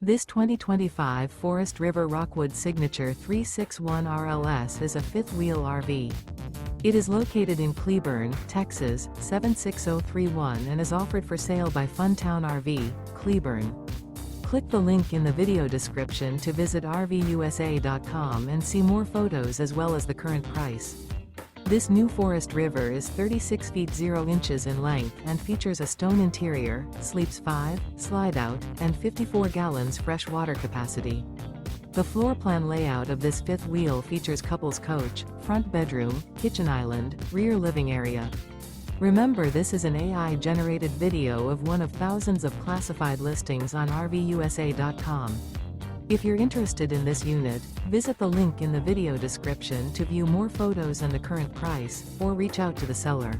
This 2025 Forest River Rockwood Signature 361 RLS is a fifth-wheel RV. It is located in Cleburne, Texas, 76031 and is offered for sale by Funtown RV, Cleburne. Click the link in the video description to visit RVUSA.com and see more photos as well as the current price. This new Forest River is 36 feet 0 inches in length and features a stone interior, sleeps 5, slide-out, and 54 gallons fresh water capacity. The floor plan layout of this fifth wheel features couples coach, front bedroom, kitchen island, rear living area. Remember, this is an AI-generated video of one of thousands of classified listings on RVUSA.com. If you're interested in this unit, visit the link in the video description to view more photos and the current price, or reach out to the seller.